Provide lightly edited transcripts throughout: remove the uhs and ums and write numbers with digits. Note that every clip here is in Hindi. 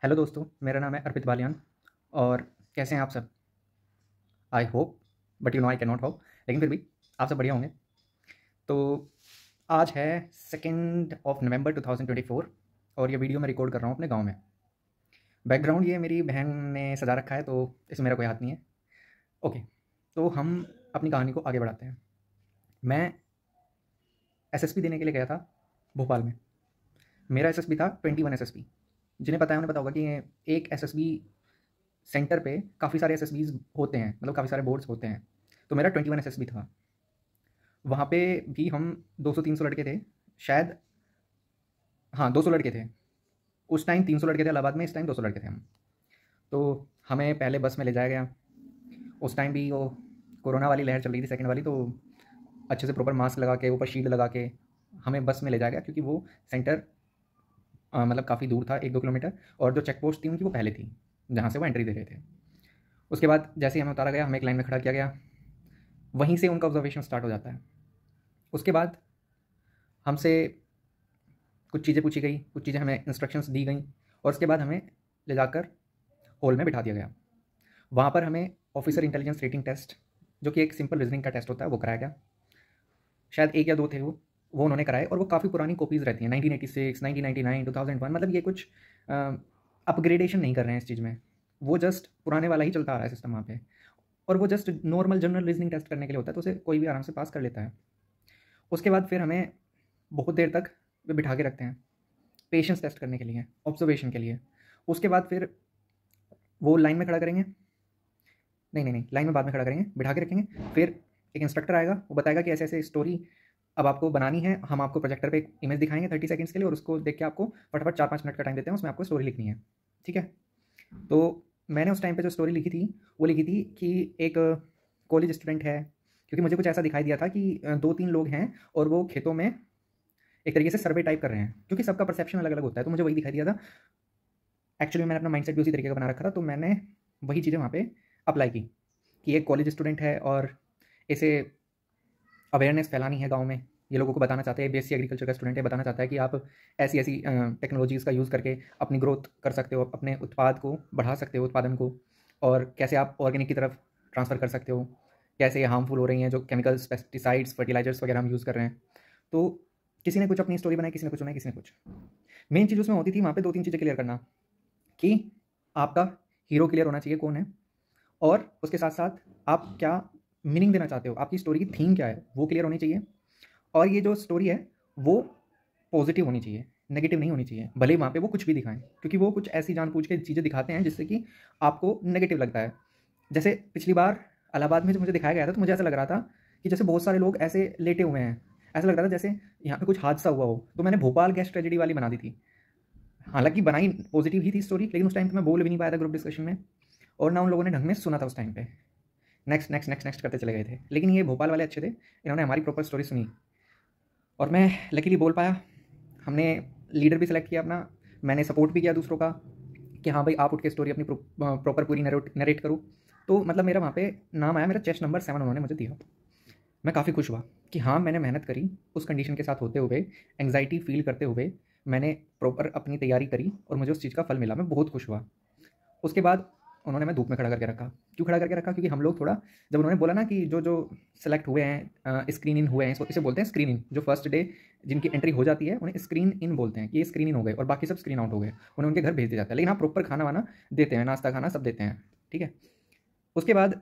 हेलो दोस्तों, मेरा नाम है अर्पित बालियान। और कैसे हैं आप सब? I hope, but you know I can not hope, लेकिन फिर भी आप सब बढ़िया होंगे। तो आज है 2 नवंबर 2024 और ये वीडियो मैं रिकॉर्ड कर रहा हूँ अपने गांव में। बैकग्राउंड ये मेरी बहन ने सजा रखा है, तो इसमें मेरा कोई हाथ नहीं है। ओके, तो हम अपनी कहानी को आगे बढ़ाते हैं। मैं एसएसपी देने के लिए गया था भोपाल में। मेरा एसएसबी था 21 एसएसबी। जिन्हें पता है उन्हें पता होगा कि एक एसएसबी सेंटर पे काफ़ी सारे एसएसबीज होते हैं, मतलब काफ़ी सारे बोर्ड्स होते हैं। तो मेरा 21 एसएसबी था। वहाँ पे भी हम 200-300 लड़के थे शायद। हाँ, 200 लड़के थे। उस टाइम 300 लड़के थे इलाहाबाद में, इस टाइम 200 लड़के थे हम। तो हमें पहले बस में ले जाया गया। उस टाइम भी वो कोरोना वाली लहर चल रही थी, सेकंड वाली। तो अच्छे से प्रॉपर मास्क लगा के, ऊपर शील्ड लगा के हमें बस में ले जाया गया, क्योंकि वो सेंटर मतलब काफ़ी दूर था, 1-2 किलोमीटर। और जो चेक पोस्ट थी उनकी वो पहले थी, जहाँ से वो एंट्री दे रहे थे। उसके बाद जैसे ही हमें उतारा गया, हमें एक लाइन में खड़ा किया गया। वहीं से उनका ऑब्जर्वेशन स्टार्ट हो जाता है। उसके बाद हमसे कुछ चीज़ें पूछी गई, कुछ चीज़ें हमें इंस्ट्रक्शंस दी गई, और उसके बाद हमें ले जाकर हॉल में बिठा दिया गया। वहाँ पर हमें ऑफिसर इंटेलिजेंस रेटिंग टेस्ट, जो कि एक सिंपल रीजनिंग का टेस्ट होता है, वो कराया गया। शायद 1 या 2 थे वो उन्होंने कराए। और वो काफ़ी पुरानी कॉपीज़ रहती हैं, 1986, 1999, 2001। मतलब ये कुछ अपग्रेडेशन नहीं कर रहे हैं इस चीज़ में। वो जस्ट पुराने वाला ही चलता आ रहा है सिस्टम वहाँ पे। और वो just normal general reasoning test करने के लिए होता है, तो उसे कोई भी आराम से पास कर लेता है। उसके बाद फिर हमें बहुत देर तक वे बिठा के रखते हैं, पेशेंस टेस्ट करने के लिए, ऑब्जर्वेशन के लिए। उसके बाद फिर वो लाइन में खड़ा करेंगे। नहीं नहीं नहीं, लाइन में बाद में खड़ा करेंगे, बिठा के रखेंगे। फिर एक इंस्ट्रक्टर आएगा, वो बताएगा कि ऐसे ऐसे स्टोरी अब आपको बनानी है। हम आपको प्रोजेक्टर पे एक इमेज दिखाएंगे 30 सेकंड्स के लिए, और उसको देख के आपको फटाफट 4-5 मिनट का टाइम देते हैं, उसमें आपको स्टोरी लिखनी है। ठीक है? तो मैंने उस टाइम पे जो स्टोरी लिखी थी, वो लिखी थी कि एक कॉलेज स्टूडेंट है। क्योंकि मुझे कुछ ऐसा दिखाई दिया था कि 2-3 लोग हैं और वो खेतों में एक तरीके से सर्वे टाइप कर रहे हैं, क्योंकि सबका परसेप्शन अलग अलग होता है। तो मुझे वही दिखाई दिया था। एक्चुअली मैंने अपना माइंडसेट भी उसी तरीके का बना रखा था, तो मैंने वही चीज़ें वहाँ पे अप्लाई की कि एक कॉलेज स्टूडेंट है और इसे अवेयरनेस फैलानी है गाँव में। ये लोगों को बताना चाहते हैं, बीएससी एग्रीकल्चर का स्टूडेंट है, बताना चाहता है कि आप ऐसी ऐसी टेक्नोलॉजीज़ का यूज़ करके अपनी ग्रोथ कर सकते हो, अपने उत्पाद को बढ़ा सकते हो, उत्पादन को, और कैसे आप ऑर्गेनिक की तरफ ट्रांसफ़र कर सकते हो, कैसे ये हार्मफुल हो रही हैं जो केमिकल्स, पेस्टिसाइड्स, फर्टिलाइजर्स वगैरह हम यूज़ कर रहे हैं। तो किसी ने कुछ अपनी स्टोरी बनाई, किसी ने कुछ बनाई, किसी ने कुछ। मेन चीज़ उसमें होती थी वहाँ पे 2-3 चीज़ें क्लियर करना, कि आपका हीरो क्लियर होना चाहिए कौन है, और उसके साथ साथ आप क्या मीनिंग देना चाहते हो, आपकी स्टोरी की थीम क्या है, वो क्लियर होनी चाहिए। और ये जो स्टोरी है वो पॉजिटिव होनी चाहिए, नेगेटिव नहीं होनी चाहिए। भले ही वहाँ पे वो कुछ भी दिखाएं, क्योंकि वो कुछ ऐसी जानबूझ के चीज़ें दिखाते हैं जिससे कि आपको नेगेटिव लगता है। जैसे पिछली बार इलाहाबाद में जब मुझे दिखाया गया था, तो मुझे ऐसा लग रहा था कि जैसे बहुत सारे लोग ऐसे लेटे हुए हैं, ऐसा लग रहा था जैसे यहाँ पे कुछ हादसा हुआ हो। तो मैंने भोपाल गैस ट्रेजेडी वाली बना दी थी। हालांकि बनाई पॉजिटिव ही थी स्टोरी, लेकिन उस टाइम पे मैं बोल भी नहीं पाया था ग्रुप डिस्कशन में, और ना उन लोगों ने ढंग में सुना था उस टाइम पे। नेक्स्ट नेक्स्ट नेक्स्ट नेक्स्ट करते चले गए थे। लेकिन ये भोपाल वाले अच्छे थे, इन्होंने हमारी प्रॉपर स्टोरी सुनी और मैं लकीली बोल पाया। हमने लीडर भी सिलेक्ट किया अपना, मैंने सपोर्ट भी किया दूसरों का कि हाँ भाई, आप उठ के स्टोरी अपनी प्रॉपर पूरी नरेट करो। तो मतलब मेरा वहाँ पे नाम आया, मेरा चेस्ट नंबर 7 उन्होंने मुझे दिया। मैं काफ़ी खुश हुआ कि हाँ, मैंने मेहनत करी उस कंडीशन के साथ होते हुए, एंग्जाइटी फील करते हुए मैंने प्रॉपर अपनी तैयारी करी और मुझे उस चीज़ का फल मिला। मैं बहुत खुश हुआ। उसके बाद उन्होंने मैं धूप में खड़ा करके रखा। क्यों खड़ा करके रखा? क्योंकि हम लोग थोड़ा, जब उन्होंने बोला ना कि जो जो सेलेक्ट हुए हैं, स्क्रीन इन हुए हैं, इसको इसे बोलते हैं स्क्रीन इन। जो फर्स्ट डे जिनकी एंट्री हो जाती है उन्हें स्क्रीन इन बोलते हैं, कि ये स्क्रीन इन हो गए और बाकी सब स्क्रीन आउट हो गए। उन्हें उनके घर भेज दिया जाता है, लेकिन हाँ, प्रॉपर खाना वाना देते हैं, नाश्ता खाना सब देते हैं। ठीक है? उसके बाद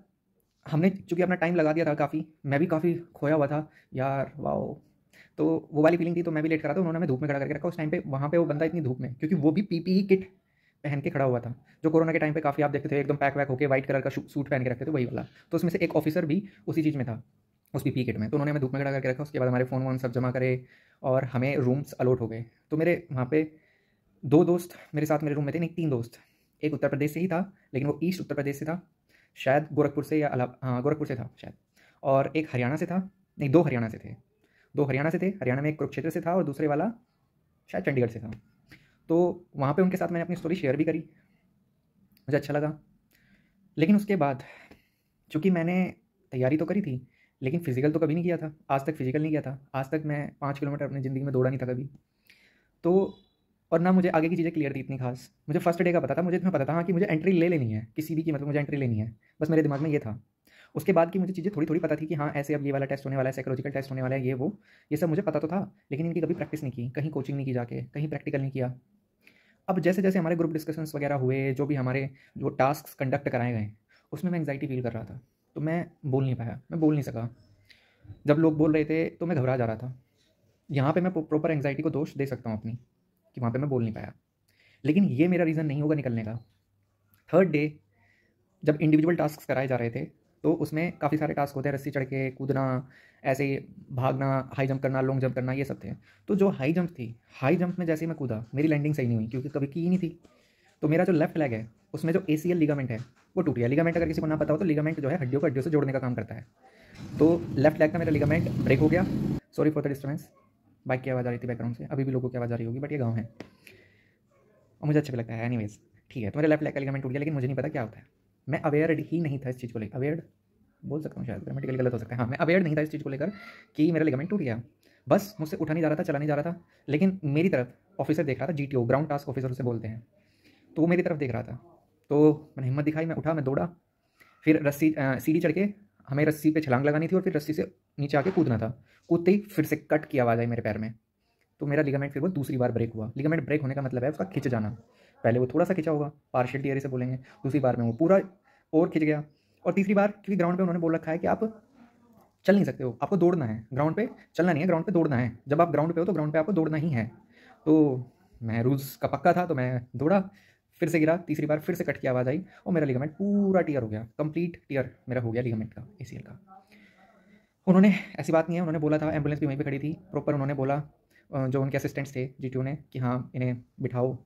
हमने चूँकि अपना टाइम लगा दिया था काफ़ी, मैं भी काफ़ी खोया हुआ था यार, वाओ। तो वो वाली फीलिंग थी, तो मैं भी लेट करा था। उन्होंने हमें धूप में खड़ा करके रखा उस टाइम पे। वहाँ पे वो बंदा इतनी धूप में, क्योंकि वो भी पीपीई किट पहन के खड़ा हुआ था, जो कोरोना के टाइम पे काफ़ी आप देखते थे, एकदम पैक वैक होके वाइट कलर का सूट पहन के रखते थे, वही वाला। तो उसमें से एक ऑफिसर भी उसी चीज़ में था, उस पीपीई किट में। तो उन्होंने हमें धूप में खड़ा करके रखा। उसके बाद हमारे फ़ोन वोन सब जमा करे और हमें रूम्स अलॉट हो गए। तो मेरे वहाँ पे 2 दोस्त मेरे साथ मेरे रूम में थे, नहीं 3 दोस्त। एक उत्तर प्रदेश से ही था, लेकिन वो ईस्ट उत्तर प्रदेश से था, शायद गोरखपुर से, या हाँ, गोरखपुर से था शायद। और एक हरियाणा से था, नहीं 2 हरियाणा से थे। 2 हरियाणा से थे, हरियाणा में एक कुरुक्षेत्र से था और दूसरे वाला शायद चंडीगढ़ से था। तो वहाँ पे उनके साथ मैंने अपनी स्टोरी शेयर भी करी, मुझे अच्छा लगा। लेकिन उसके बाद चूँकि मैंने तैयारी तो करी थी, लेकिन फ़िज़िकल तो कभी नहीं किया था, आज तक फ़िज़िकल नहीं किया था। आज तक मैं 5 किलोमीटर अपनी ज़िंदगी में दौड़ा नहीं था कभी। तो और ना मुझे आगे की चीज़ें क्लियर थी इतनी खास। मुझे फर्स्ट डे का पता था, मुझे इतना पता था हाँ कि मुझे एंट्री ले लेनी है, किसी भी कीमत पे मुझे एंट्री लेनी है, बस मेरे दिमाग में ये था। उसके बाद की मुझे चीज़ें थोड़ी थोड़ी पता थी कि हाँ ऐसे अब ये वाला टेस्ट होने वाला है, साइकोलॉजिकल टेस्ट होने वाला है, ये वो, ये सब मुझे पता तो था, लेकिन इनकी कभी प्रैक्टिस नहीं की, कहीं कोचिंग नहीं की जाके, कहीं प्रैक्टिकल नहीं किया। अब जैसे जैसे हमारे ग्रुप डिस्कशंस वगैरह हुए, जो भी हमारे जो टास्क कंडक्ट कराए गए, उसमें मैं एंग्जाइटी फील कर रहा था, तो मैं बोल नहीं पाया, मैं बोल नहीं सका। जब लोग बोल रहे थे तो मैं घबरा जा रहा था। यहाँ पे मैं प्रॉपर एंग्जाइटी को दोष दे सकता हूँ अपनी, कि वहाँ पे मैं बोल नहीं पाया, लेकिन ये मेरा रीज़न नहीं होगा निकलने का। थर्ड डे जब इंडिविजुअल टास्क कराए जा रहे थे, तो उसमें काफ़ी सारे टास्क होते हैं, रस्सी चढ़ के कूदना, ऐसे भागना, हाई जंप करना, लॉन्ग जंप करना, ये सब थे। तो जो हाई जंप थी, हाई जंप में जैसे ही मैं कूदा, मेरी लैंडिंग सही नहीं हुई, क्योंकि कभी की ही नहीं थी। तो मेरा जो लेफ्ट लेग है, उसमें जो एसीएल लिगामेंट है वो टूट गया। लिगामेंट अगर किसी को ना पता हो तो लिगामेंट जो है हड्डियों को हड्डियों से जोड़ने का काम करता है। तो लेफ्ट लेग का मेरा लिगामेंट ब्रेक हो गया। Sorry for the disturbance, bike की आवाज़ आ रही थी बैकग्राउंड से, अभी भी लोगों की आवाज़ आ रही होगी, बट ये गाँव है और मुझे अच्छा भी लगता है। एनीवेज ठीक है, तो मेरा लेफ्ट लेग का लिगामेंट टूट गया, लेकिन मुझे नहीं पता क्या होता है। मैं अवेयर ही नहीं था इस चीज़ को लेकर, अवेयर बोल सकता हूँ शायद, ग्रामेटिकली गलत हो सकता है, हाँ मैं अवेयर नहीं था इस चीज़ को लेकर कि मेरा लिगामेंट टूट गया। बस मुझसे उठा नहीं जा रहा था, चला नहीं जा रहा था, लेकिन मेरी तरफ ऑफिसर देख रहा था, जीटीओ ग्राउंड टास्क ऑफिसर उसे बोलते हैं, तो वो मेरी तरफ देख रहा था। तो मैंने हिम्मत दिखाई, मैं उठा, मैं दौड़ा, फिर रस्सी सीढ़ी चढ़ के हमें रस्सी पे छलांग लगानी थी और फिर रस्सी से नीचे आके कूदना था। कूदते ही फिर से कट की आवाज़ आई मेरे पैर में, तो मेरा लिगामेंट फिर वो दूसरी बार ब्रेक हुआ। लिगामेंट ब्रेक होने का मतलब है उसका खिंच जाना। पहले वो थोड़ा सा खिंचा होगा, पार्शियल टियर से बोलेंगे, दूसरी बार में वो पूरा और खिंच गया, और तीसरी बार क्योंकि ग्राउंड पे उन्होंने बोल रखा है कि आप चल नहीं सकते हो, आपको दौड़ना है, ग्राउंड पे चलना नहीं है, ग्राउंड पे दौड़ना है। जब आप ग्राउंड पे हो तो ग्राउंड पे आपको दौड़ना ही है। तो मैं रूल्स का पक्का था, तो मैं दौड़ा, फिर से गिरा, तीसरी बार फिर से कट की आवाज़ आई और मेरा लिगामेंट पूरा टीयर हो गया, कंप्लीट टीयर मेरा हो गया लिगामेंट का, एसीएल का। उन्होंने, ऐसी बात नहीं है, उन्होंने बोला था, एम्बुलेंस भी वहीं पे खड़ी थी, प्रॉपर उन्होंने बोला, जो उनके असिस्टेंट्स थे जीटीओ ने, कि हाँ इन्हें बिठाओ।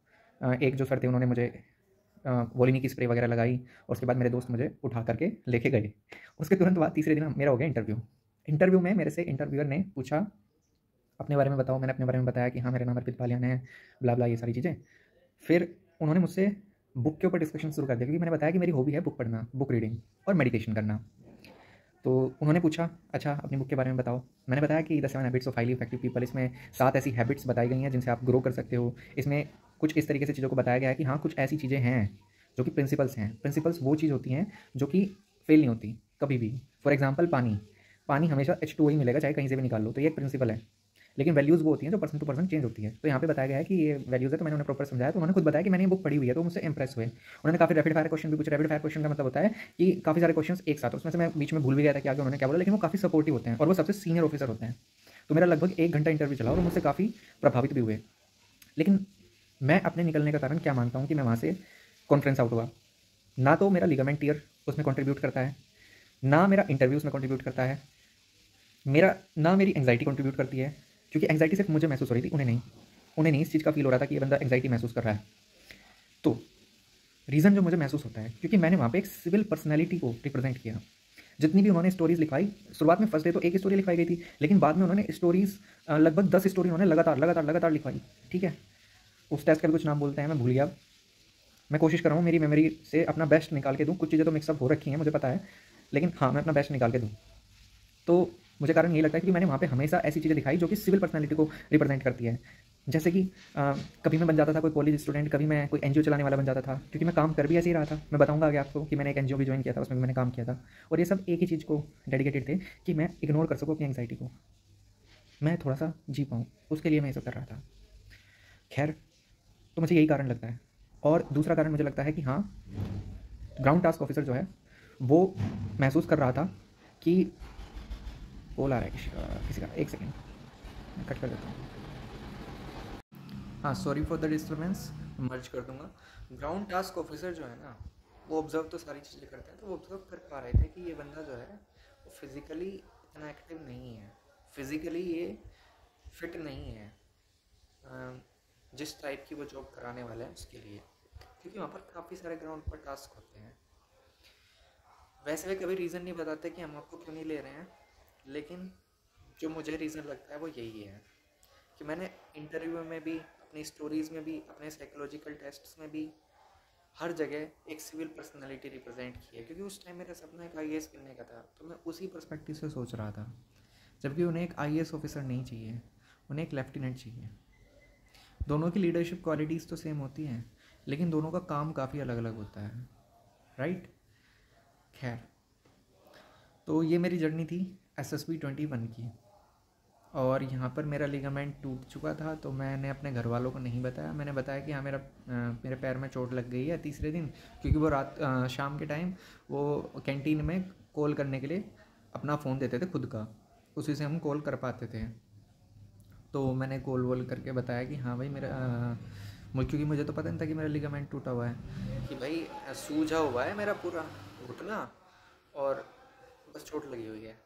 एक जो सर थे उन्होंने मुझे वोलिनी की स्प्रे वगैरह लगाई, और उसके बाद मेरे दोस्त मुझे उठा करके लेके गए। उसके तुरंत बाद तीसरे दिन मेरा हो गया इंटरव्यू। इंटरव्यू में मेरे से इंटरव्यूअर ने पूछा अपने बारे में बताओ, मैंने अपने बारे में बताया कि हाँ मेरा नाम अर्पित बालियान है, ब्ला ब्ला ये सारी चीज़ें। फिर उन्होंने मुझसे बुक के ऊपर डिस्कशन शुरू कर दिया, क्योंकि मैंने बताया कि मेरी हॉबी है बुक पढ़ना, बुक रीडिंग और मेडिटेशन करना। तो उन्होंने पूछा अच्छा अपनी बुक के बारे में बताओ। मैंने बताया कि the 7 habits of highly effective people, इसमें 7 ऐसी हैबिट्स बताई गई हैं जिनसे आप ग्रो कर सकते हो। इसमें कुछ इस तरीके से चीज़ों को बताया गया है कि हाँ कुछ ऐसी चीज़ें हैं जो कि प्रिंसिपल्स हैं। प्रिंसिपल्स वो चीज़ होती हैं जो कि फेल नहीं होती कभी भी। फॉर एग्जाम्पल पानी, पानी हमेशा H2O ही मिलेगा, चाहे कहीं से भी निकाल लो, तो ये एक प्रिंसिपल है। लेकिन वैल्यूज़ वो होती हैं जो पर्सन टू पर्सन चेंज होती है। तो यहाँ पे बताया गया है कि ये वैल्यूज़ है, तो मैंने उन्हें प्रॉपर समझाया, तो उन्होंने खुद बताया कि मैंने ये बुक पढ़ी हुई है, तो मुझसे इंप्रेस हुए। उन्होंने काफ़ी रैपिड फायर क्वेश्चन भी पूछे। रैपिड फायर क्वेश्चन का मतलब होता है कि काफ़ी सारे क्वेश्चन एक साथ, उसमें से मैं बीच में भूल भी गया था कि आगे उन्होंने क्या बोला, लेकिन वो काफ़ी सपोर्टिव होते हैं और वो सबसे सीनियर ऑफिसर होते हैं। तो मेरा लगभग 1 घंटा इंटरव्यू चला और मुझसे काफ़ी प्रभावित भी हुए। लेकिन मैं अपने निकलने का कारण क्या मानता हूँ कि मैं वहाँ से कॉन्फ्रेंस आउट हुआ। ना तो मेरा लिगामेंट टीयर उसमें कंट्रीब्यूट करता है, ना मेरा इंटरव्यू उसमें कंट्रीब्यूट करता है, मेरा ना मेरी एंग्जाइटी कंट्रीब्यूट करती है, क्योंकि एंग्जाइटी सिर्फ मुझे महसूस हो रही थी, उन्हें नहीं इस चीज़ का फील हो रहा था कि ये बंदा एंग्जाइटी महसूस कर रहा है। तो रीज़न जो मुझे महसूस होता है, क्योंकि मैंने वहाँ पे एक सिविल पर्सनैलिटी को रिप्रेजेंट किया। जितनी भी उन्होंने स्टोरीज़ लिखवाई, शुरुआत में फर्स्ट डे तो एक ही स्टोरी लिखवाई गई थी, लेकिन बाद में उन्होंने स्टोरीज़ लगभग 10 स्टोरी उन्होंने लगातार लिखवाई। ठीक है, उस टेस्ट का भी कुछ नाम बोलते हैं, मैं भूल गया। मैं कोशिश कर रहा हूँ मेरी मेमोरी से अपना बेस्ट निकाल के दूँ, कुछ चीज़ें तो मिक्सअप हो रखी हैं मुझे पता है, लेकिन हाँ मैं अपना बेस्ट निकाल के दूँ। तो मुझे कारण यही लगता है कि मैंने वहाँ पे हमेशा ऐसी चीज़ें दिखाई जो कि सिविल पर्सनैलिटी को रिप्रेजेंट करती है। जैसे कि कभी मैं बन जाता था कोई कॉलेज स्टूडेंट, कभी मैं कोई एनजीओ चलाने वाला बन जाता था, क्योंकि मैं काम कर भी ऐसे ही रहा था। मैं बताऊंगा आगे आपको कि मैंने एक एनजीओ भी ज्वाइन किया था, उसमें भी मैंने काम किया था, और ये सब एक ही चीज़ को डेडिकेटेड थे कि मैं इग्नोर कर सकूँ अपनी एंग्जाइटी को, मैं थोड़ा सा जी पाऊँ, उसके लिए मैं ये सब कर रहा था। खैर, तो मुझे यही कारण लगता है। और दूसरा कारण मुझे लगता है कि हाँ, ग्राउंड टास्क ऑफिसर जो है वो महसूस कर रहा था कि कॉल आ रहा है किसी का, एक सेकेंड मैं कट कर देता हूँ। हाँ सॉरी फॉर द डिस्टर्बेंस, मर्ज कर दूंगा। ग्राउंड टास्क ऑफिसर जो है ना, वो ऑब्जर्व तो सारी चीज़ें करते हैं, तो वो ऑब्जर्व कर पा रहे थे कि ये बंदा जो है वो फिज़िकली इतना एक्टिव नहीं है, फिज़िकली ये फिट नहीं है जिस टाइप की वो जॉब कराने वाले हैं उसके लिए, क्योंकि वहाँ पर काफ़ी सारे ग्राउंड पर टास्क होते हैं। वैसे वे कभी रीज़न नहीं बताते कि हम आपको क्यों नहीं ले रहे हैं, लेकिन जो मुझे रीज़न लगता है वो यही है कि मैंने इंटरव्यू में भी, अपनी स्टोरीज़ में भी, अपने साइकोलॉजिकल टेस्ट्स में भी, हर जगह एक सिविल पर्सनालिटी रिप्रेजेंट की है, क्योंकि उस टाइम मेरा सपना एक आईएएस बनने का था, तो मैं उसी पर्सपेक्टिव से सोच रहा था। जबकि उन्हें एक आईएएस ऑफिसर नहीं चाहिए, उन्हें एक लेफ्टिनेंट चाहिए। दोनों की लीडरशिप क्वालिटीज़ तो सेम होती हैं, लेकिन दोनों का काम काफ़ी अलग अलग होता है, राइट। खैर, तो ये मेरी जर्नी थी SSB-21 की। और यहाँ पर मेरा लिगामेंट टूट चुका था, तो मैंने अपने घर वालों को नहीं बताया। मैंने बताया कि हाँ मेरे पैर में चोट लग गई है तीसरे दिन, क्योंकि वो शाम के टाइम वो कैंटीन में कॉल करने के लिए अपना फ़ोन देते थे खुद का, उसी से हम कॉल कर पाते थे। तो मैंने कॉल वॉल करके बताया कि हाँ भाई क्योंकि मुझे तो पता नहीं था कि मेरा लिगामेंट टूटा हुआ है, कि भाई सूजा हुआ है मेरा पूरा घुटना और बस चोट लगी हुई है।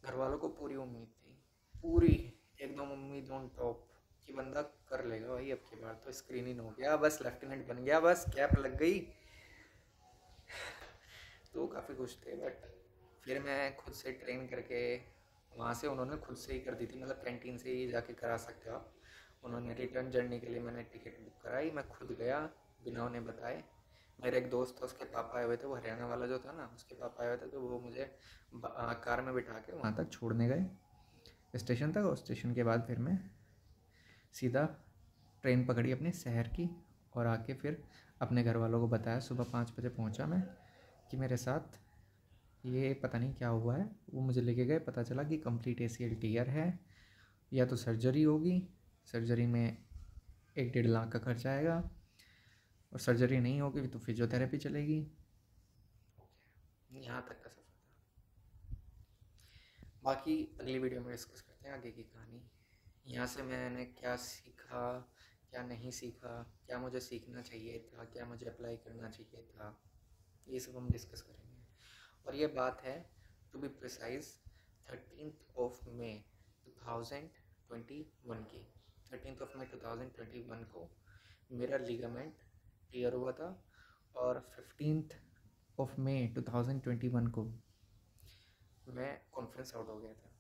घर वालों को पूरी उम्मीद थी, पूरी एकदम उम्मीद ऑन टॉप कि बंदा कर लेगा भाई, अब की बार तो स्क्रीन इन हो गया, बस लेफ्टिनेंट बन गया, बस कैप लग गई। तो काफ़ी खुश थे, बट फिर मैं खुद से ट्रेन करके वहाँ से, उन्होंने खुद से ही कर दी थी, मतलब कैंटीन से ही जाके करा सकते हो आप। उन्होंने रिटर्न जर्नी के लिए मैंने टिकट बुक कराई, मैं खुद गया बिना उन्हें बताए। मेरा एक दोस्त था, उसके पापा आए हुए थे, वो हरियाणा वाला जो था ना, उसके पापा आए हुए थे, तो वो मुझे कार में बिठा के वहाँ तक छोड़ने गए स्टेशन तक। और स्टेशन के बाद फिर मैं सीधा ट्रेन पकड़ी अपने शहर की, और आके फिर अपने घर वालों को बताया। सुबह 5 बजे पहुँचा मैं कि मेरे साथ ये पता नहीं क्या हुआ है। वो मुझे लेके गए, पता चला कि कंप्लीट ACL टीयर है, या तो सर्जरी होगी, सर्जरी में 1-1.5 लाख का खर्चा आएगा, और सर्जरी नहीं होगी तो फिजियोथेरेपी चलेगी। यहाँ तक का सफ़र था, बाकी अगली वीडियो में डिस्कस करते हैं आगे की कहानी। यहाँ से मैंने क्या सीखा, क्या नहीं सीखा, क्या मुझे सीखना चाहिए था, क्या मुझे अप्लाई करना चाहिए था, ये सब हम डिस्कस करेंगे। और ये बात है, टू बी प्रिसाइज, 13 मई 2021 की। 13 मई 2021 को मेरा लिगामेंट टीयर हुआ था, और 15 मई 2021 को मैं कॉन्फ्रेंस आउट हो गया था।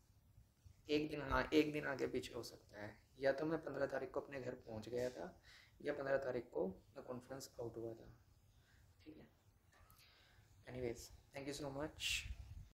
एक दिन आगे पीछे हो सकता है, या तो मैं 15 तारीख को अपने घर पहुंच गया था, या 15 तारीख को मैं कॉन्फ्रेंस आउट हुआ था, ठीक है। Anyways, thank you so much.